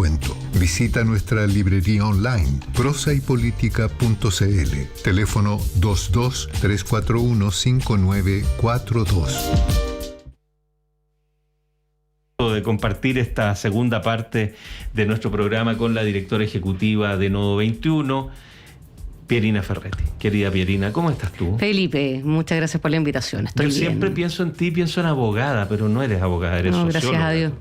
descuento. Visita nuestra librería online, prosaypolitica.cl. Teléfono 22-341-5942. De compartir esta segunda parte de nuestro programa con la directora ejecutiva de Nodo 21, Pierina Ferretti. Querida Pierina, ¿cómo estás tú? Felipe, muchas gracias por la invitación. Estoy bien. Siempre pienso en ti, pienso en abogada, pero no eres abogada, eres socióloga. Gracias a Dios.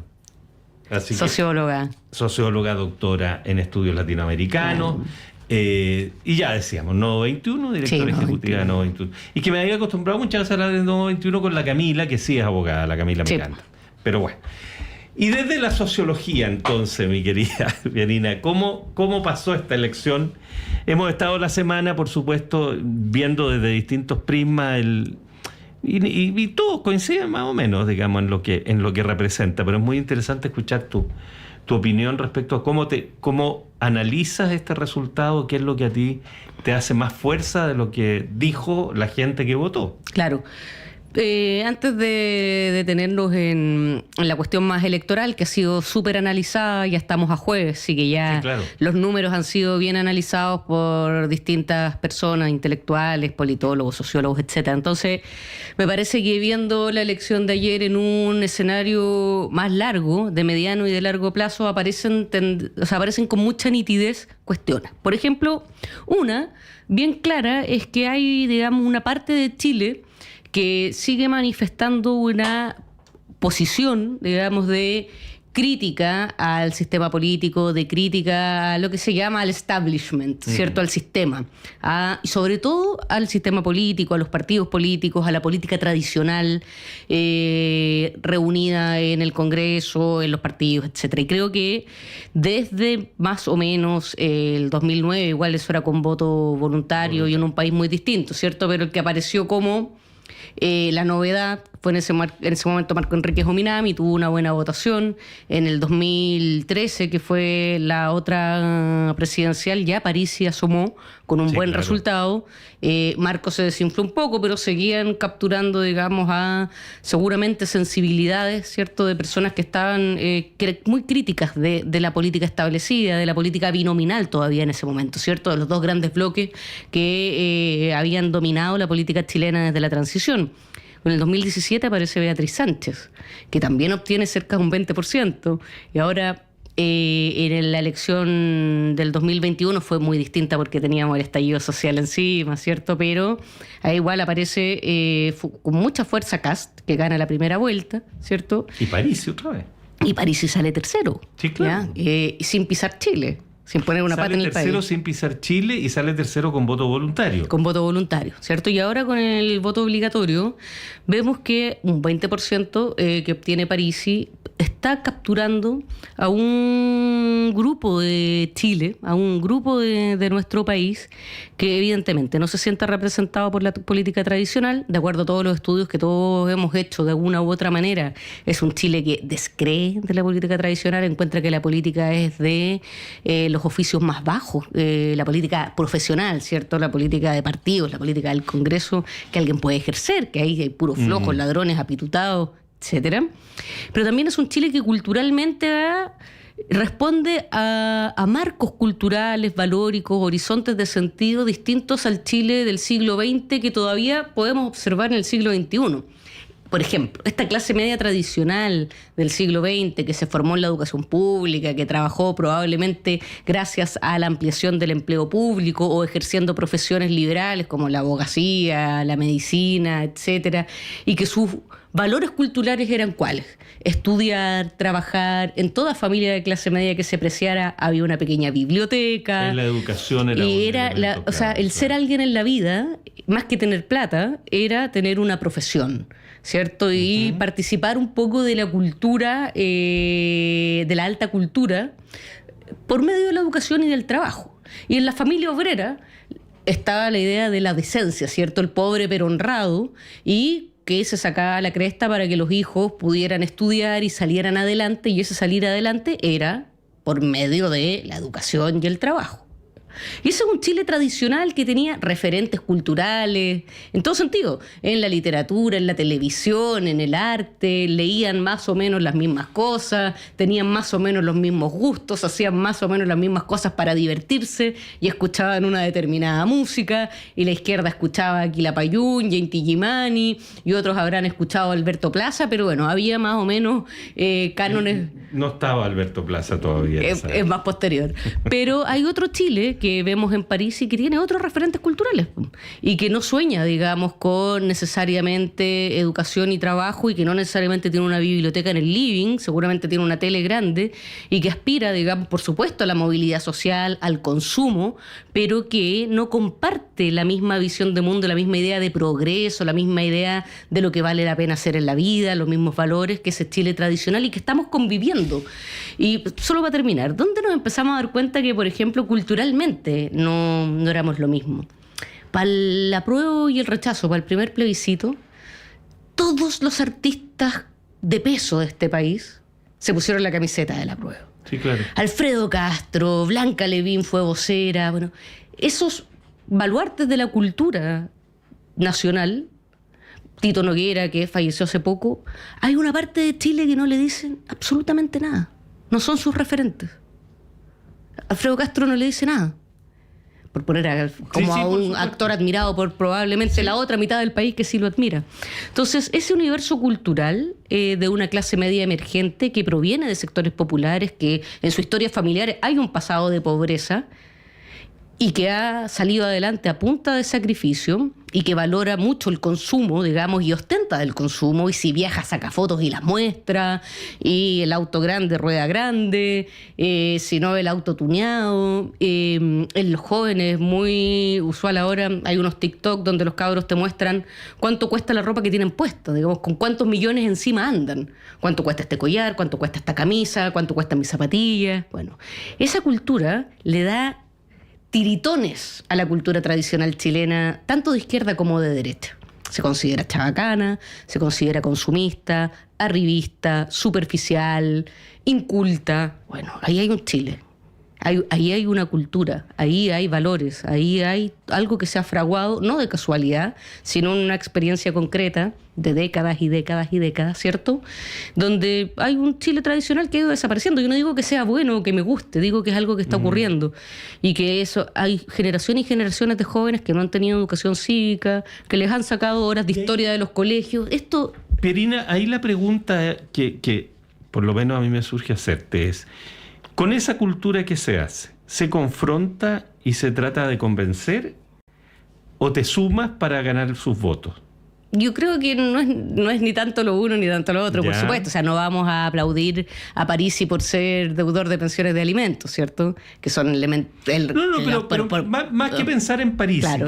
Así socióloga. Socióloga, doctora en estudios latinoamericanos. Y ya decíamos, Nodo 21, directora ejecutiva de Nodo 21. Y que me había acostumbrado muchas veces a hablar de Nodo 21 con la Camila, que sí es abogada, la Camila me encanta. Pero bueno. Y desde la sociología, entonces, mi querida Pierina, ¿cómo pasó esta elección? Hemos estado la semana, por supuesto, viendo desde distintos prismas y todos coinciden más o menos, digamos, en lo que representa. Pero es muy interesante escuchar tu opinión respecto a cómo analizas este resultado, qué es lo que a ti te hace más fuerza de lo que dijo la gente que votó. Claro. Antes de detenernos en la cuestión más electoral, que ha sido súper analizada, ya estamos a jueves, así que ya sí, claro, los números han sido bien analizados por distintas personas, intelectuales, politólogos, sociólogos, etcétera. Entonces, me parece que viendo la elección de ayer en un escenario más largo, de mediano y de largo plazo, aparecen con mucha nitidez cuestiones. Por ejemplo, una bien clara es que hay, digamos, una parte de Chile que sigue manifestando una posición, digamos, de crítica al sistema político, de crítica a lo que se llama al establishment, ¿cierto? Al sistema. Y sobre todo al sistema político, a los partidos políticos, a la política tradicional reunida en el Congreso, en los partidos, etcétera. Y creo que desde más o menos el 2009, igual eso era con voto voluntario y en un país muy distinto, ¿cierto? Pero el que apareció como la novedad fue en ese momento Marco Enríquez Ominami, tuvo una buena votación. En el 2013, que fue la otra presidencial, ya Parisi asomó con un buen resultado. Marco se desinfló un poco, pero seguían capturando, digamos, a seguramente sensibilidades, ¿cierto?, de personas que estaban muy críticas de la política establecida, de la política binominal todavía en ese momento, ¿cierto?, de los dos grandes bloques que habían dominado la política chilena desde la transición. En el 2017 aparece Beatriz Sánchez, que también obtiene cerca de un 20%, y ahora en la elección del 2021 fue muy distinta porque teníamos el estallido social encima, ¿cierto? Pero ahí igual aparece con mucha fuerza Kast, que gana la primera vuelta, ¿cierto? Y Parisi otra vez. Y Parisi sale tercero. Sí, claro. Sin pisar Chile. Sin poner una pata en el país. Sale tercero sin pisar Chile y sale tercero con voto voluntario. Con voto voluntario, ¿cierto? Y ahora con el voto obligatorio vemos que un 20% que obtiene Parisi está capturando a un grupo de Chile, a un grupo de nuestro país que evidentemente no se sienta representado por la política tradicional, de acuerdo a todos los estudios que todos hemos hecho de alguna u otra manera. Es un Chile que descree de la política tradicional, encuentra que la política es de los oficios más bajos, la política profesional, ¿cierto? La política de partidos, la política del Congreso que alguien puede ejercer, que ahí hay puros flojos, ladrones, apitutados, etcétera. Pero también es un Chile que culturalmente responde a marcos culturales, valóricos, horizontes de sentido distintos al Chile del siglo XX que todavía podemos observar en el siglo XXI. Por ejemplo, esta clase media tradicional del siglo XX que se formó en la educación pública, que trabajó probablemente gracias a la ampliación del empleo público o ejerciendo profesiones liberales como la abogacía, la medicina, etcétera, y que sus valores culturales eran ¿cuáles? Estudiar, trabajar. En toda familia de clase media que se preciara había una pequeña biblioteca. En la educación era y era o sea, el ser alguien en la vida, más que tener plata, era tener una profesión, ¿cierto? Y participar un poco de la cultura, de la alta cultura, por medio de la educación y del trabajo. Y en la familia obrera estaba la idea de la decencia, ¿cierto? El pobre pero honrado, y que se sacaba la cresta para que los hijos pudieran estudiar y salieran adelante, y ese salir adelante era por medio de la educación y el trabajo. Y ese es un Chile tradicional que tenía referentes culturales, en todo sentido, en la literatura, en la televisión, en el arte, leían más o menos las mismas cosas, tenían más o menos los mismos gustos, hacían más o menos las mismas cosas para divertirse y escuchaban una determinada música, y la izquierda escuchaba a Quilapayún, Inti Illimani, y otros habrán escuchado a Alberto Plaza, pero bueno, había más o menos cánones. No estaba Alberto Plaza todavía. Es más posterior. Pero hay otro Chile que vemos en París y que tiene otros referentes culturales y que no sueña, digamos, con necesariamente educación y trabajo, y que no necesariamente tiene una biblioteca en el living, seguramente tiene una tele grande, y que aspira, digamos, por supuesto, a la movilidad social, al consumo, pero que no comparte la misma visión de mundo, la misma idea de progreso, la misma idea de lo que vale la pena hacer en la vida, los mismos valores que ese Chile tradicional y que estamos conviviendo. Y solo para terminar, ¿dónde nos empezamos a dar cuenta que, por ejemplo, culturalmente no éramos lo mismo? Para el apruebo y el rechazo, para el primer plebiscito, todos los artistas de peso de este país se pusieron la camiseta del apruebo. Sí, claro. Alfredo Castro, Blanca Levín fue vocera. Bueno, esos baluartes de la cultura nacional, Tito Noguera, que falleció hace poco, hay una parte de Chile que no le dicen absolutamente nada. No son sus referentes. Alfredo Castro no le dice nada. Por poner a un actor admirado por probablemente la otra mitad del país que sí lo admira. Entonces, ese universo cultural de una clase media emergente que proviene de sectores populares, que en su historia familiar hay un pasado de pobreza y que ha salido adelante a punta de sacrificio y que valora mucho el consumo, digamos, y ostenta del consumo, y si viaja saca fotos y las muestra, y el auto grande, rueda grande, si no el auto tuneado. En los jóvenes, muy usual ahora, hay unos TikTok donde los cabros te muestran cuánto cuesta la ropa que tienen puesta, digamos, con cuántos millones encima andan, cuánto cuesta este collar, cuánto cuesta esta camisa, cuánto cuestan mis zapatillas. Bueno, esa cultura le da tiritones a la cultura tradicional chilena, tanto de izquierda como de derecha. Se considera chabacana, se considera consumista, arribista, superficial, inculta. Bueno, ahí hay un Chile. Ahí hay una cultura, ahí hay valores, ahí hay algo que se ha fraguado, no de casualidad, sino en una experiencia concreta de décadas y décadas y décadas, ¿cierto? Donde hay un Chile tradicional que ha ido desapareciendo. Yo no digo que sea bueno o que me guste, digo que es algo que está ocurriendo. Y que eso, hay generaciones y generaciones de jóvenes que no han tenido educación cívica, que les han sacado horas de historia de los colegios. Esto... Pierina, ahí la pregunta que por lo menos a mí me surge hacerte es: ¿con esa cultura que se hace, se confronta y se trata de convencer, o te sumas para ganar sus votos? Yo creo que no es ni tanto lo uno ni tanto lo otro, por supuesto. O sea, no vamos a aplaudir a Parisi por ser deudor de pensiones de alimentos, ¿cierto? Que son elementos... pero más que pensar en Parisi, claro,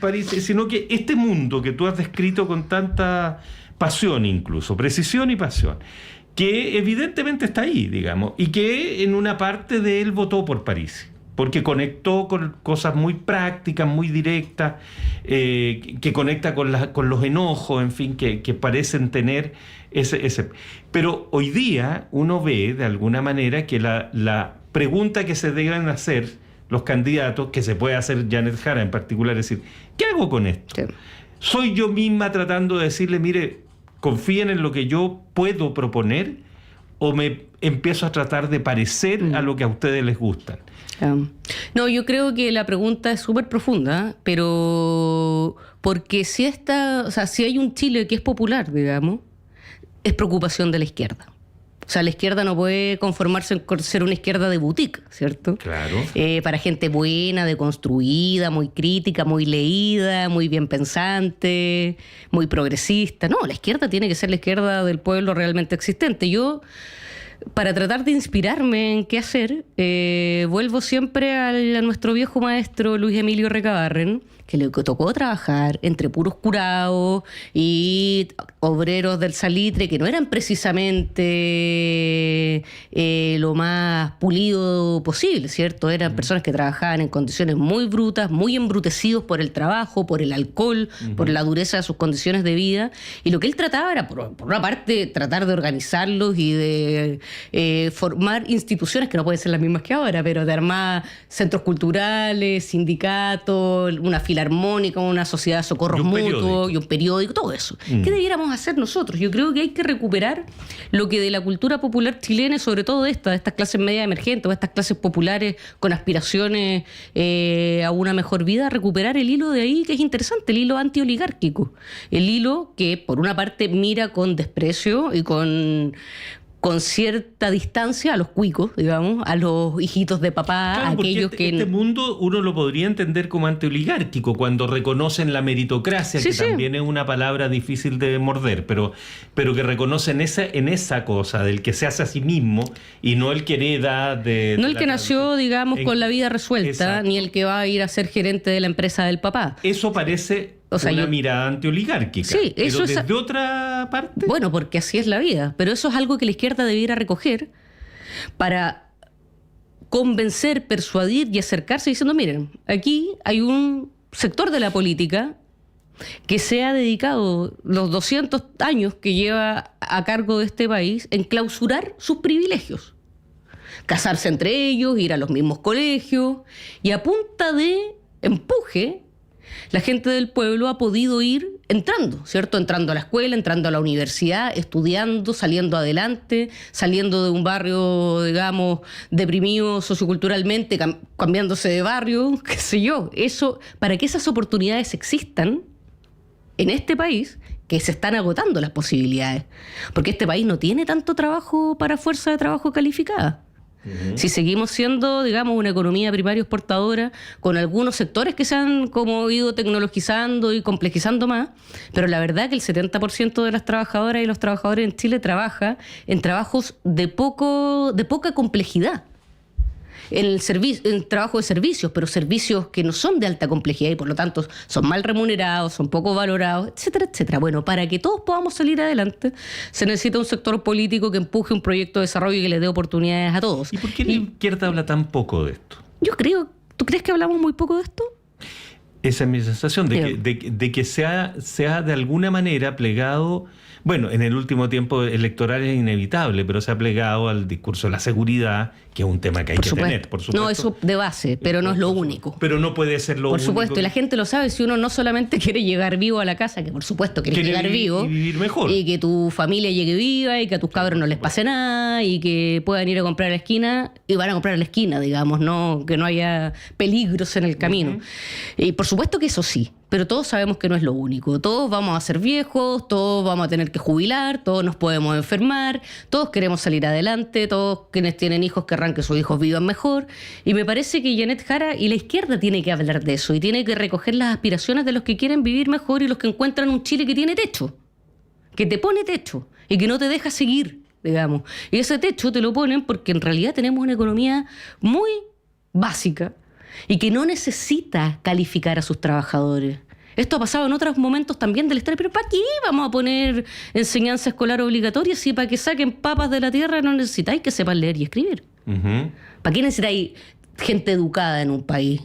Parisi, sino que este mundo que tú has descrito con tanta pasión, incluso, precisión y pasión, que evidentemente está ahí, digamos, y que en una parte de él votó por Parisi, porque conectó con cosas muy prácticas, muy directas, que conecta con los enojos, en fin, que parecen tener ese... Pero hoy día uno ve, de alguna manera, que la pregunta que se deben hacer los candidatos, que se puede hacer Janet Jara en particular, es decir, ¿qué hago con esto? Sí. ¿Soy yo misma tratando de decirle, mire, confíen en lo que yo puedo proponer, o me empiezo a tratar de parecer a lo que a ustedes les gusta? No, yo creo que la pregunta es súper profunda, pero porque si hay un Chile que es popular, digamos, es preocupación de la izquierda. O sea, la izquierda no puede conformarse con ser una izquierda de boutique, ¿cierto? Claro. Para gente buena, deconstruida, muy crítica, muy leída, muy bien pensante, muy progresista. No, la izquierda tiene que ser la izquierda del pueblo realmente existente. Yo, para tratar de inspirarme en qué hacer, vuelvo siempre a nuestro viejo maestro Luis Emilio Recabarren, que le tocó trabajar entre puros curados y obreros del salitre que no eran precisamente lo más pulido posible, ¿cierto? Eran personas que trabajaban en condiciones muy brutas, muy embrutecidos por el trabajo, por el alcohol, por la dureza de sus condiciones de vida. Y lo que él trataba era, por una parte, tratar de organizarlos y de formar instituciones que no pueden ser las mismas mismas que ahora, pero de armar centros culturales, sindicatos, una filarmónica, una sociedad de socorros mutuos y un periódico, todo eso. ¿Qué debiéramos hacer nosotros? Yo creo que hay que recuperar lo que de la cultura popular chilena, sobre todo de estas clases medias emergentes o estas clases populares con aspiraciones a una mejor vida, recuperar el hilo de ahí que es interesante, el hilo antioligárquico. El hilo que, por una parte, mira con desprecio y con cierta distancia a los cuicos, digamos, a los hijitos de papá, claro, aquellos que... Este mundo uno lo podría entender como antioligárquico, cuando reconocen la meritocracia, que también es una palabra difícil de morder, pero que reconocen en esa cosa del que se hace a sí mismo y no el que hereda de... No el que nació, digamos, con la vida resuelta, exacto, ni el que va a ir a ser gerente de la empresa del papá. Eso parece... una mirada antioligárquica. Sí, eso pero desde otra parte. Bueno, porque así es la vida. Pero eso es algo que la izquierda debiera recoger para convencer, persuadir y acercarse diciendo, miren, aquí hay un sector de la política que se ha dedicado los 200 años que lleva a cargo de este país en clausurar sus privilegios. Casarse entre ellos, ir a los mismos colegios, y a punta de empuje la gente del pueblo ha podido ir entrando, ¿cierto? Entrando a la escuela, entrando a la universidad, estudiando, saliendo adelante, saliendo de un barrio, digamos, deprimido socioculturalmente, cambiándose de barrio, qué sé yo. Eso, para que esas oportunidades existan en este país, que se están agotando las posibilidades. Porque este país no tiene tanto trabajo para fuerza de trabajo calificada. Si seguimos siendo, digamos, una economía primaria exportadora con algunos sectores que se han como ido tecnologizando y complejizando más, pero la verdad que el 70% de las trabajadoras y los trabajadores en Chile trabaja en trabajos de poca complejidad. En el trabajo de servicios, pero servicios que no son de alta complejidad y por lo tanto son mal remunerados, son poco valorados, etcétera, etcétera. Bueno, para que todos podamos salir adelante se necesita un sector político que empuje un proyecto de desarrollo y que le dé oportunidades a todos. ¿Y por qué la izquierda habla tan poco de esto? ¿Tú crees que hablamos muy poco de esto? Esa es mi sensación, de que se ha de alguna manera plegado... Bueno, en el último tiempo electoral es inevitable, pero se ha plegado al discurso de la seguridad, que es un tema que hay que tener, por supuesto. No, eso de base, pero no es lo único. Pero no puede ser lo único. Por supuesto, y la gente lo sabe, si uno no solamente quiere llegar vivo a la casa, que por supuesto quiere llegar vivo. Y vivir mejor. Y que tu familia llegue viva, y que a tus cabros no les pase nada, y que puedan ir a comprar a la esquina, y van a comprar a la esquina, digamos, no que no haya peligros en el camino. Y por supuesto que eso sí. Pero todos sabemos que no es lo único. Todos vamos a ser viejos, todos vamos a tener que jubilar, todos nos podemos enfermar, todos queremos salir adelante, todos quienes tienen hijos querrán que sus hijos vivan mejor. Y me parece que Janet Jara y la izquierda tiene que hablar de eso y tiene que recoger las aspiraciones de los que quieren vivir mejor y los que encuentran un Chile que tiene techo, que te pone techo y que no te deja seguir, digamos. Y ese techo te lo ponen porque en realidad tenemos una economía muy básica y que no necesita calificar a sus trabajadores. Esto ha pasado en otros momentos también del Estado, pero ¿para qué vamos a poner enseñanza escolar obligatoria si para que saquen papas de la tierra no necesitáis que sepan leer y escribir? ¿Para qué necesitáis gente educada en un país?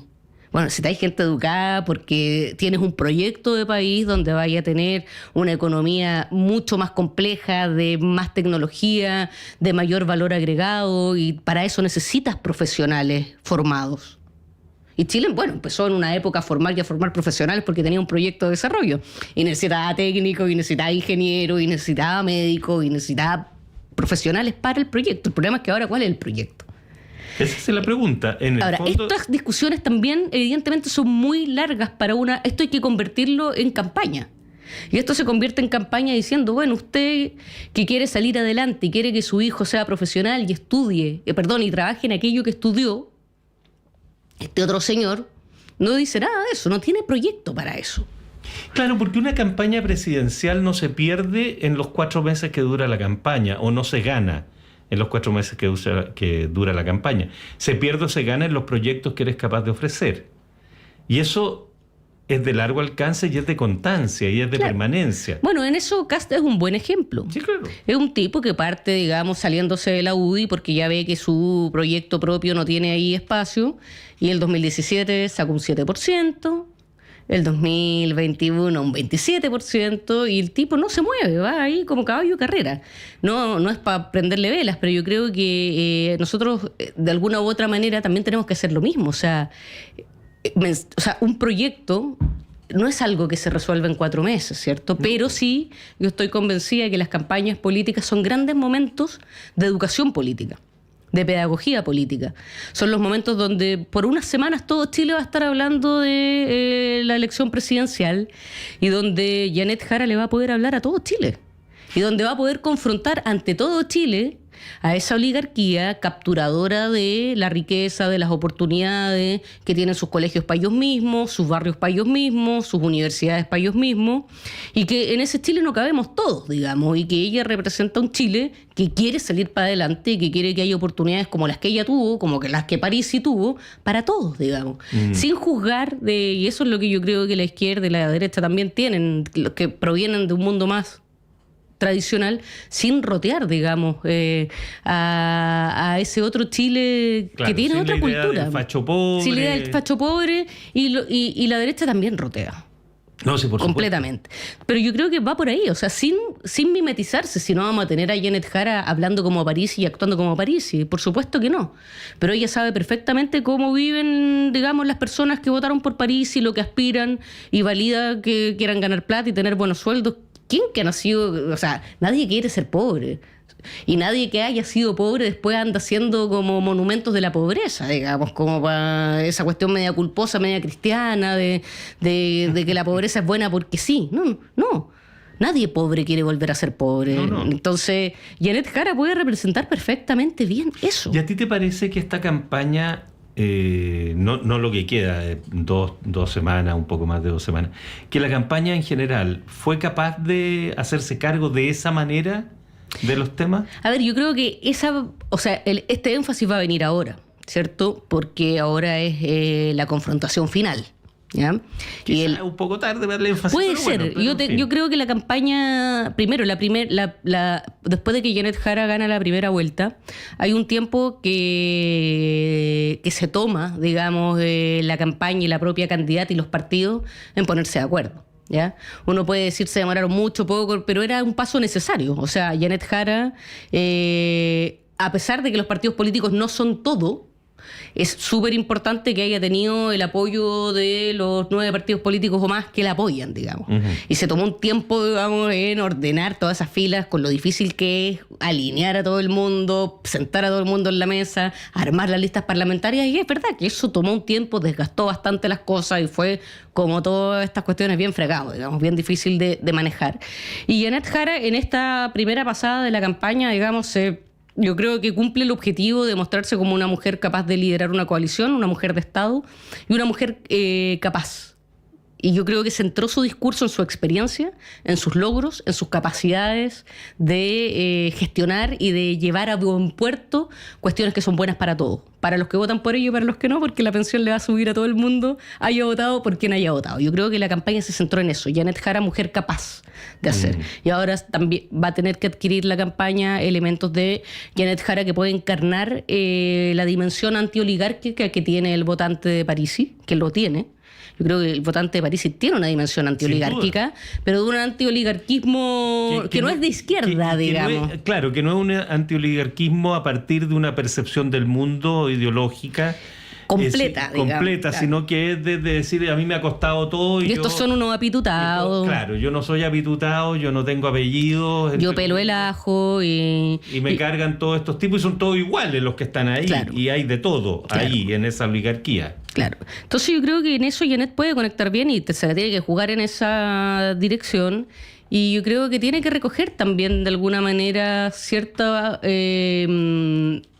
Bueno, necesitáis gente educada porque tienes un proyecto de país donde vaya a tener una economía mucho más compleja, de más tecnología, de mayor valor agregado, y para eso necesitas profesionales formados. Y Chile, bueno, empezó en una época a formar profesionales porque tenía un proyecto de desarrollo. Y necesitaba técnicos, y necesitaba ingenieros, y necesitaba médicos, y necesitaba profesionales para el proyecto. El problema es que ahora, ¿cuál es el proyecto? Esa es la pregunta. Ahora, estas discusiones también, evidentemente, son muy largas para una... Esto hay que convertirlo en campaña. Y esto se convierte en campaña diciendo, bueno, usted que quiere salir adelante y quiere que su hijo sea profesional y estudie, y trabaje en aquello que estudió, este otro señor no dice nada de eso, no tiene proyecto para eso. Claro, porque una campaña presidencial no se pierde en los 4 meses que dura la campaña, o no se gana en los 4 meses que dura la campaña. Se pierde o se gana en los proyectos que eres capaz de ofrecer. Y eso es de largo alcance y es de constancia y es de permanencia. Bueno, en eso Kast es un buen ejemplo. Sí, claro. Es un tipo que parte, digamos, saliéndose de la UDI porque ya ve que su proyecto propio no tiene ahí espacio, y el 2017 sacó un 7%, El 2021 un 27% y el tipo no se mueve, va ahí como caballo de carrera. No es para prenderle velas, pero yo creo que nosotros de alguna u otra manera también tenemos que hacer lo mismo. O sea, un proyecto no es algo que se resuelva en 4 meses, ¿cierto? Pero sí, yo estoy convencida de que las campañas políticas son grandes momentos de educación política, de pedagogía política. Son los momentos donde por unas semanas todo Chile va a estar hablando de la elección presidencial y donde Janet Jara le va a poder hablar a todo Chile y donde va a poder confrontar ante todo Chile a esa oligarquía capturadora de la riqueza, de las oportunidades que tienen sus colegios para ellos mismos, sus barrios para ellos mismos, sus universidades para ellos mismos, y que en ese Chile no cabemos todos, digamos, y que ella representa un Chile que quiere salir para adelante y que quiere que haya oportunidades como las que ella tuvo, como que las que Parisi tuvo, para todos, digamos, sin juzgar, y eso es lo que yo creo que la izquierda y la derecha también tienen, los que provienen de un mundo más tradicional, sin rotear, digamos, a ese otro Chile, claro, que tiene otra cultura. Facho pobre. Sin la idea del facho pobre, y la derecha también rotea. No, sí, por completamente. Supuesto. Pero yo creo que va por ahí, o sea, sin mimetizarse, si no vamos a tener a Janet Jara hablando como Parisi y actuando como Parisi, por supuesto que no. Pero ella sabe perfectamente cómo viven, digamos, las personas que votaron por Parisi, lo que aspiran, y valida que quieran ganar plata y tener buenos sueldos. ¿Quién que ha nacido? O sea, nadie quiere ser pobre. Y nadie que haya sido pobre después anda haciendo como monumentos de la pobreza, digamos, como para esa cuestión media culposa, media cristiana, de que la pobreza es buena porque sí. No. Nadie pobre quiere volver a ser pobre. No. Entonces, Janet Jara puede representar perfectamente bien eso. ¿Y a ti te parece que esta campaña... no lo que queda, 2 semanas, un poco más de 2 semanas, que la campaña en general fue capaz de hacerse cargo de esa manera de los temas? A ver, yo creo que este énfasis va a venir ahora, ¿cierto? Porque ahora es la confrontación final. ¿Ya? Quizá un poco tarde para darle énfasis. Puede ser. Bueno, yo creo que la campaña, primero, después de que Janet Jara gana la primera vuelta, hay un tiempo que se toma, digamos, la campaña y la propia candidata y los partidos en ponerse de acuerdo. ¿Ya? Uno puede decir se demoraron mucho, poco, pero era un paso necesario. O sea, Janet Jara, a pesar de que los partidos políticos no son todo, es súper importante que haya tenido el apoyo de los 9 partidos políticos o más que la apoyan, digamos. Uh-huh. Y se tomó un tiempo, digamos, en ordenar todas esas filas, con lo difícil que es alinear a todo el mundo, sentar a todo el mundo en la mesa, armar las listas parlamentarias. Y es verdad que eso tomó un tiempo, desgastó bastante las cosas y fue, como todas estas cuestiones, bien fregado, digamos, bien difícil de manejar. Y Janet Jara, en esta primera pasada de la campaña, digamos, yo creo que cumple el objetivo de mostrarse como una mujer capaz de liderar una coalición, una mujer de Estado y una mujer capaz. Y yo creo que centró su discurso en su experiencia, en sus logros, en sus capacidades de gestionar y de llevar a buen puerto cuestiones que son buenas para todos. Para los que votan por ello y para los que no, porque la pensión le va a subir a todo el mundo, haya votado por quien haya votado. Yo creo que la campaña se centró en eso. Janet Jara, mujer capaz de hacer. Y ahora también va a tener que adquirir la campaña elementos de Janet Jara que puede encarnar la dimensión antioligárquica que tiene el votante de Parisi, que lo tiene. Yo creo que el votante de Parisi tiene una dimensión antioligárquica, pero de un antioligarquismo que no es de izquierda, digamos. Claro, que no es un antioligarquismo a partir de una percepción del mundo ideológica completa, claro. Sino que es de decir, a mí me ha costado todo. Y estos son unos apitutados. Claro, yo no soy apitutado, yo no tengo apellidos. Yo pelo el ajo y me cargan todos estos tipos y son todos iguales los que están ahí. Claro. Y hay de todo ahí, en esa oligarquía. Claro. Entonces yo creo que en eso Janet puede conectar bien y se la tiene que jugar en esa dirección. Y yo creo que tiene que recoger también de alguna manera cierta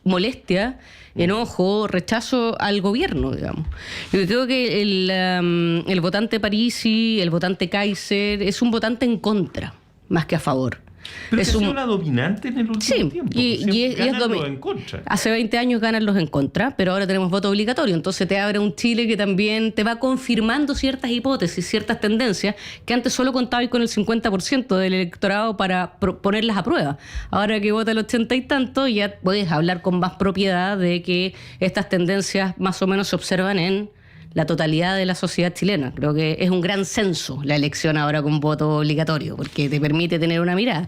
molestia, enojo, rechazo al gobierno, digamos. Yo creo que el votante Parisi, el votante Kaiser, es un votante en contra, más que a favor. Pero es una dominante en el último tiempo. Y ganan los en contra. Hace 20 años ganan los en contra, pero ahora tenemos voto obligatorio. Entonces te abre un Chile que también te va confirmando ciertas hipótesis, ciertas tendencias, que antes solo contabas con el 50% del electorado para ponerlas a prueba. Ahora que vota el 80 y tanto, ya puedes hablar con más propiedad de que estas tendencias más o menos se observan en la totalidad de la sociedad chilena. Creo que es un gran censo la elección ahora con voto obligatorio, porque te permite tener una mirada.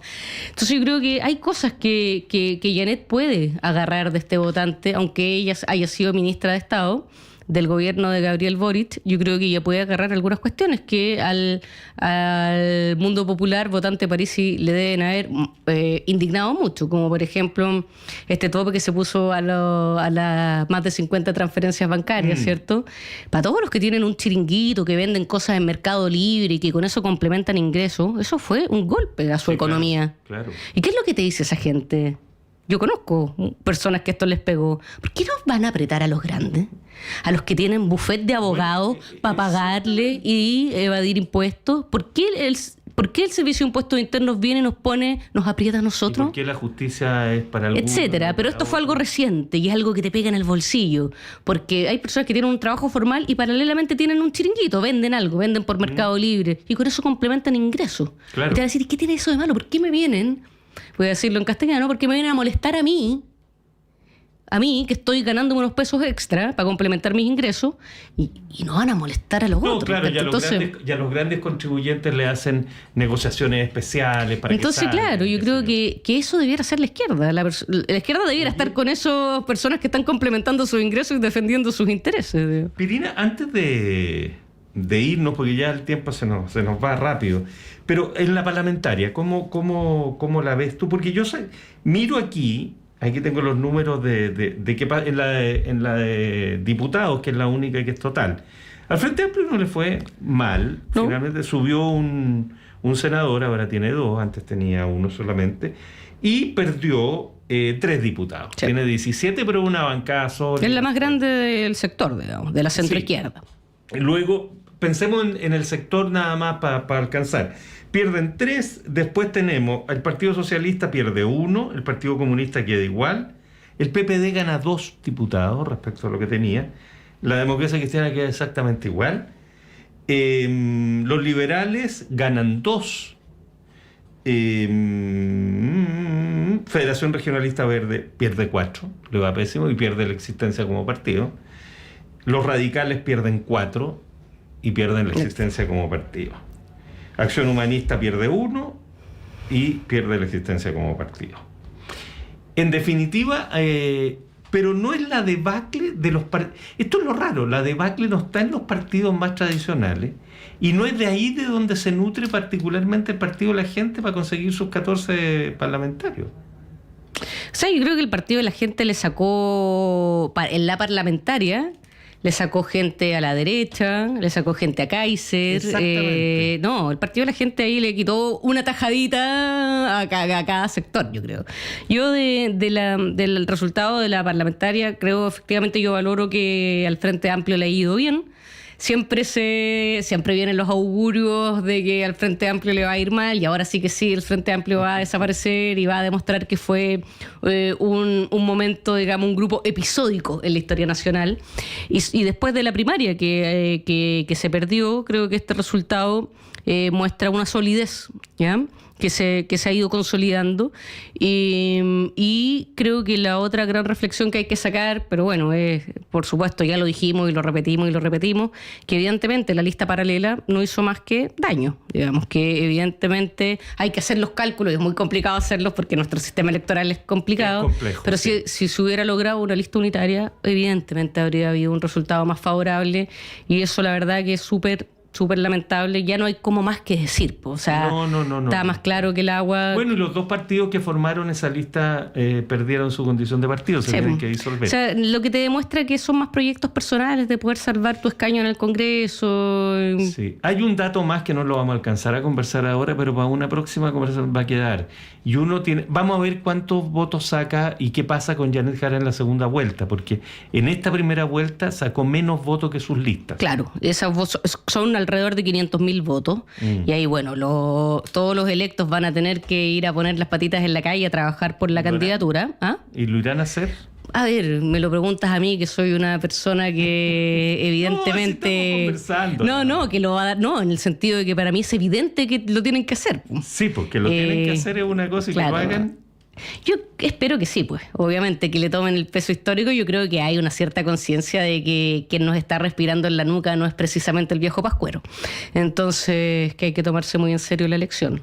Entonces yo creo que hay cosas que Janet puede agarrar de este votante, aunque ella haya sido ministra de Estado del gobierno de Gabriel Boric. Yo creo que ella puede agarrar algunas cuestiones que al mundo popular, votante Parisi, le deben haber indignado mucho, como por ejemplo este tope que se puso a las más de 50 transferencias bancarias, ¿cierto? Para todos los que tienen un chiringuito, que venden cosas en Mercado Libre y que con eso complementan ingresos, eso fue un golpe a su economía. Claro. ¿Y qué es lo que te dice esa gente? Yo conozco personas que esto les pegó. ¿Por qué nos van a apretar a los grandes? A los que tienen buffet de abogados para pagarle y evadir impuestos. ¿Por qué el Servicio de Impuestos Internos viene y nos aprieta a nosotros? ¿Y por qué la justicia es para algunos? Etcétera. Pero esto fue algo reciente y es algo que te pega en el bolsillo. Porque hay personas que tienen un trabajo formal y paralelamente tienen un chiringuito, venden algo, venden por Mercado Libre y con eso complementan ingresos. Claro. Y te van a decir, ¿qué tiene eso de malo? ¿Por qué me vienen? Voy a decirlo en castellano, porque me vienen a molestar a mí que estoy ganándome unos pesos extra para complementar mis ingresos, y no van a molestar a los otros. Claro, ya los grandes contribuyentes le hacen negociaciones especiales para entonces, claro, yo creo que eso debiera ser la izquierda. La izquierda debiera estar con esas personas que están complementando sus ingresos y defendiendo sus intereses. Pirina, antes de irnos, porque ya el tiempo se nos va rápido, pero en la parlamentaria, ¿cómo la ves tú? Porque yo miro aquí tengo los números de que en la de diputados, que es la única que es total. Al Frente Amplio no le fue mal, ¿no? Finalmente subió un senador, ahora tiene 2, antes tenía 1 solamente, y perdió 3 diputados. Sí. Tiene 17, pero una bancada sólida. Es la más grande del sector, digamos, de la centroizquierda. Sí. Luego, pensemos en el sector nada más para alcanzar. Pierden 3, después tenemos el Partido Socialista pierde 1, el Partido Comunista queda igual, el PPD gana 2 diputados respecto a lo que tenía, la Democracia Cristiana queda exactamente igual, los liberales ganan 2, Federación Regionalista Verde pierde 4, le va pésimo y pierde la existencia como partido, los radicales pierden 4 y pierden la existencia como partido. Acción Humanista pierde 1 y pierde la existencia como partido. En definitiva, pero no es la debacle de los partidos. Esto es lo raro, la debacle no está en los partidos más tradicionales y no es de ahí de donde se nutre particularmente el Partido de la Gente para conseguir sus 14 parlamentarios. O sea, yo creo que el Partido de la Gente le sacó, en la parlamentaria, le sacó gente a la derecha, le sacó gente a Kaiser. No, el Partido de la Gente ahí le quitó una tajadita a cada sector, yo creo. Yo del resultado de la parlamentaria, creo efectivamente, yo valoro que al Frente Amplio le ha ido bien. Siempre vienen los augurios de que al Frente Amplio le va a ir mal, y ahora sí que sí, el Frente Amplio va a desaparecer y va a demostrar que fue un momento, digamos, un grupo episódico en la historia nacional. Y después de la primaria que se perdió, creo que este resultado muestra una solidez, ¿ya?, que se ha ido consolidando, y creo que la otra gran reflexión que hay que sacar, pero bueno, por supuesto, ya lo dijimos y lo repetimos, que evidentemente la lista paralela no hizo más que daño. Digamos que evidentemente hay que hacer los cálculos, y es muy complicado hacerlos porque nuestro sistema electoral es complicado, complejo, pero sí. Si se hubiera logrado una lista unitaria, evidentemente habría habido un resultado más favorable, y eso la verdad que es súper lamentable. Ya no hay como más que decir, o sea, no. Está más claro que el agua. Bueno, y los 2 partidos que formaron esa lista perdieron su condición de partido, se tienen que disolver. O sea, lo que te demuestra que son más proyectos personales de poder salvar tu escaño en el Congreso. Sí, hay un dato más que no lo vamos a alcanzar a conversar ahora, pero para una próxima conversación va a quedar. Y vamos a ver cuántos votos saca y qué pasa con Janet Jara en la segunda vuelta, porque en esta primera vuelta sacó menos votos que sus listas. Claro, esas votos son alrededor de 500.000 votos, y ahí, bueno, todos los electos van a tener que ir a poner las patitas en la calle a trabajar por la candidatura. ¿Ah? ¿Y lo irán a hacer? A ver, me lo preguntas a mí, que soy una persona que evidentemente... No, que lo va a dar, no, en el sentido de que para mí es evidente que lo tienen que hacer. Sí, porque lo tienen que hacer es una cosa y claro, que lo hagan... Yo espero que sí, pues. Obviamente que le tomen el peso histórico. Yo creo que hay una cierta conciencia de que quien nos está respirando en la nuca no es precisamente el viejo Pascuero. Entonces, que hay que tomarse muy en serio la elección.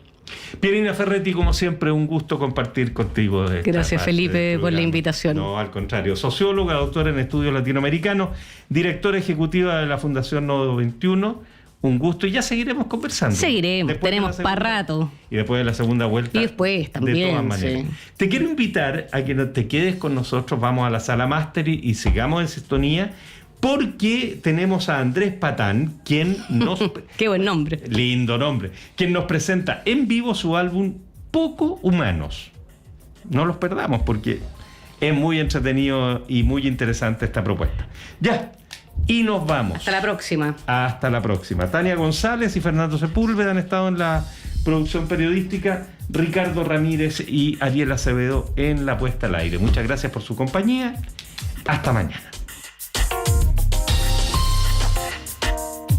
Pierina Ferretti, como siempre, un gusto compartir contigo. Gracias, Felipe, por la invitación. No, al contrario. Socióloga, doctora en estudios latinoamericanos, directora ejecutiva de la Fundación Nodo 21. Un gusto, y ya seguiremos conversando. Seguiremos, tenemos para rato. Y después de la segunda vuelta. Y después también. De todas maneras. Sí. Te quiero invitar a que te quedes con nosotros, vamos a la sala máster y sigamos en sintonía, porque tenemos a Andrés Patán, quien nos... Qué buen nombre. Lindo nombre. Quien nos presenta en vivo su álbum Poco Humanos. No los perdamos, porque es muy entretenido y muy interesante esta propuesta. Ya. Y nos vamos. Hasta la próxima. Hasta la próxima. Tania González y Fernando Sepúlveda han estado en la producción periodística, Ricardo Ramírez y Ariel Acevedo en la puesta al aire. Muchas gracias por su compañía. Hasta mañana.